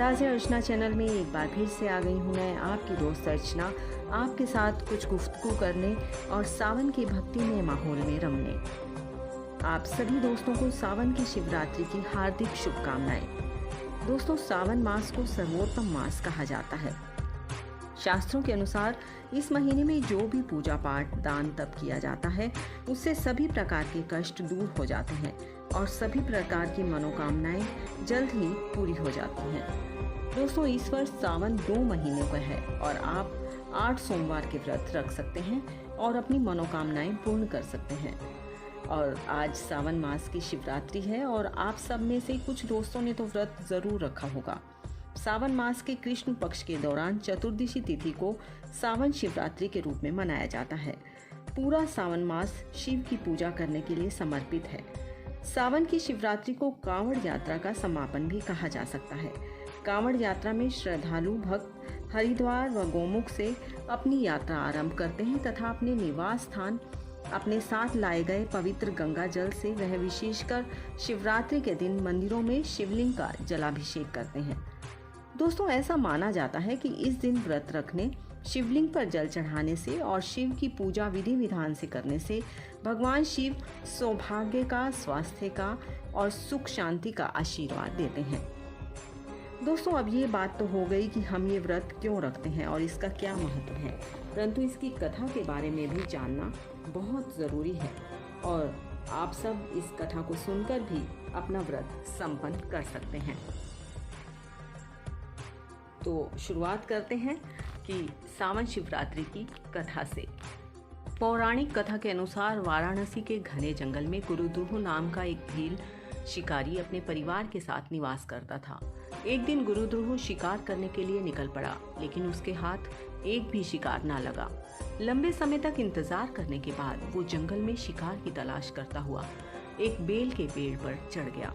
अंदाज़े अर्चना channel में एक बार फिर से आ गई हूँ मैं, आपकी दोस्त अर्चना, आपके साथ कुछ गुफ्तगू करने और सावन की भक्तिमय माहौल में रमने। आप सभी दोस्तों को सावन की शिवरात्रि की हार्दिक शुभकामनाएं। दोस्तों, सावन मास को सर्वोत्तम मास कहा जाता है। शास्त्रों के अनुसार इस महीने में जो भी पूजा पाठ दान तप किया जाता है, उससे सभी प्रकार के कष्ट दूर हो जाते हैं और सभी प्रकार की मनोकामनाएं जल्द ही पूरी हो जाती हैं। दोस्तों, इस वर्ष सावन 2 महीनों का है और आप 8 सोमवार के व्रत रख सकते हैं और अपनी मनोकामनाएं पूर्ण कर सकते हैं। और आज सावन मास की शिवरात्रि है और आप सब में से कुछ दोस्तों ने तो व्रत जरूर रखा होगा। सावन मास के कृष्ण पक्ष के दौरान चतुर्दशी तिथि को सावन शिवरात्रि के रूप में मनाया जाता है। पूरा सावन मास शिव की पूजा करने के लिए समर्पित है। सावन की शिवरात्रि को कांवड़ यात्रा का समापन भी कहा जा सकता है। कांवड़ यात्रा में श्रद्धालु भक्त हरिद्वार व गोमुख से अपनी यात्रा आरंभ करते हैं तथा अपने निवास स्थान अपने साथ लाए गए पवित्र गंगा जल से वह विशेषकर शिवरात्रि के दिन मंदिरों में शिवलिंग का जलाभिषेक करते हैं। दोस्तों, ऐसा माना जाता है कि इस दिन व्रत रखने, शिवलिंग पर जल चढ़ाने से और शिव की पूजा विधि विधान से करने से भगवान शिव सौभाग्य का, स्वास्थ्य का और सुख शांति का आशीर्वाद देते हैं। दोस्तों, अब ये बात तो हो गई कि हम ये व्रत क्यों रखते हैं और इसका क्या महत्व है, परंतु इसकी कथा के बारे में भी जानना बहुत ज़रूरी है और आप सब इस कथा को सुनकर भी अपना व्रत संपन्न कर सकते हैं। तो शुरुआत करते हैं कि सावन शिवरात्रि की कथा से। पौराणिक कथा के अनुसार वाराणसी के घने जंगल में गुरुद्रुह नाम का एक भील शिकारी अपने परिवार के साथ निवास करता था। एक दिन गुरुद्रुह शिकार करने के लिए निकल पड़ा, लेकिन उसके हाथ एक भी शिकार ना लगा। लंबे समय तक इंतजार करने के बाद वो जंगल में शिकार की तलाश करता हुआ एक बेल के पेड़ पर चढ़ गया।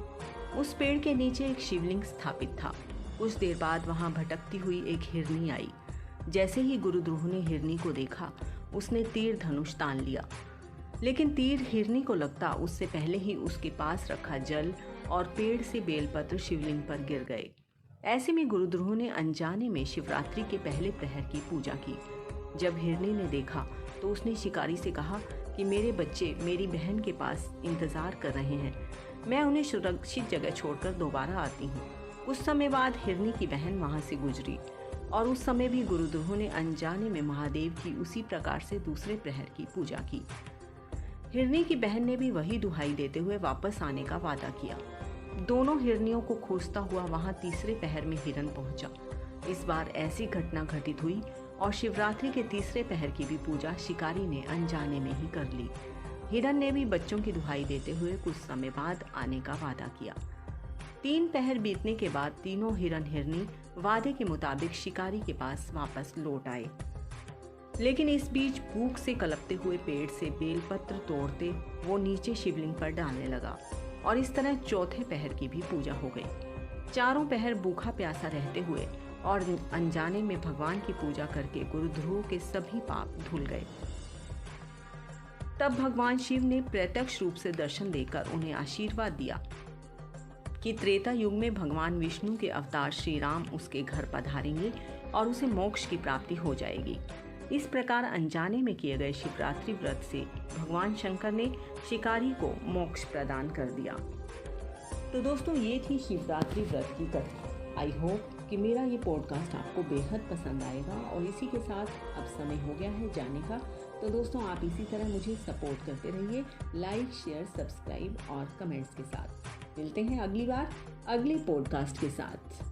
उस पेड़ के नीचे एक शिवलिंग स्थापित था। कुछ देर बाद वहां भटकती हुई एक हिरनी आई। जैसे ही गुरुद्रुह ने हिरनी को देखा, उसने तीर धनुष तान लिया, लेकिन तीर हिरनी को लगता उससे पहले ही उसके पास रखा जल और पेड़ से बेलपत्र शिवलिंग पर गिर गए। ऐसे में गुरुद्रुह ने अनजाने में शिवरात्रि के पहले प्रहर की पूजा की। जब हिरनी ने देखा तो उसने शिकारी से कहा कि मेरे बच्चे मेरी बहन के पास इंतजार कर रहे हैं, मैं उन्हें सुरक्षित जगह छोड़कर दोबारा आती हूँ। कुछ समय बाद हिरनी की बहन वहां से गुजरी और उस समय भी गुरुद्रुह ने अनजाने में महादेव की उसी प्रकार से दूसरे प्रहर की पूजा की। हिरनी की बहन ने भी वही दुहाई देते हुए वापस आने का वादा किया। दोनों हिरनियों को खोजता हुआ वहां तीसरे पहर में हिरन पहुंचा। इस बार ऐसी घटना घटित हुई और शिवरात्रि के तीसरे पहर की भी पूजा शिकारी ने अनजाने में ही कर ली। हिरन ने भी बच्चों की दुहाई देते हुए कुछ समय बाद आने का वादा किया। 3 पहर बीतने के बाद तीनों हिरन हिरनी वादे के मुताबिक शिकारी के पास वापस लौट आए, लेकिन इस बीच भूख से कलपते हुए पेड़ से बेलपत्र तोड़ते वो नीचे शिवलिंग पर डालने लगा और इस तरह चौथे पहर की भी पूजा हो गई। चारों पहर भूखा प्यासा रहते हुए और अनजाने में भगवान की पूजा करके गुरुद्रुह के सभी पाप धुल गए। तब भगवान शिव ने प्रत्यक्ष रूप से दर्शन देकर उन्हें आशीर्वाद दिया कि त्रेता युग में भगवान विष्णु के अवतार श्री राम उसके घर पधारेंगे और उसे मोक्ष की प्राप्ति हो जाएगी। इस प्रकार अनजाने में किए गए शिवरात्रि व्रत से भगवान शंकर ने शिकारी को मोक्ष प्रदान कर दिया। तो दोस्तों, ये थी शिवरात्रि व्रत की कथा। आई होप कि मेरा ये पॉडकास्ट आपको बेहद पसंद आएगा और इसी के साथ अब समय हो गया है जाने का। तो दोस्तों, आप इसी तरह मुझे सपोर्ट करते रहिए, लाइक, शेयर, सब्सक्राइब और कमेंट्स के साथ। मिलते हैं अगली बार अगले पॉडकास्ट के साथ।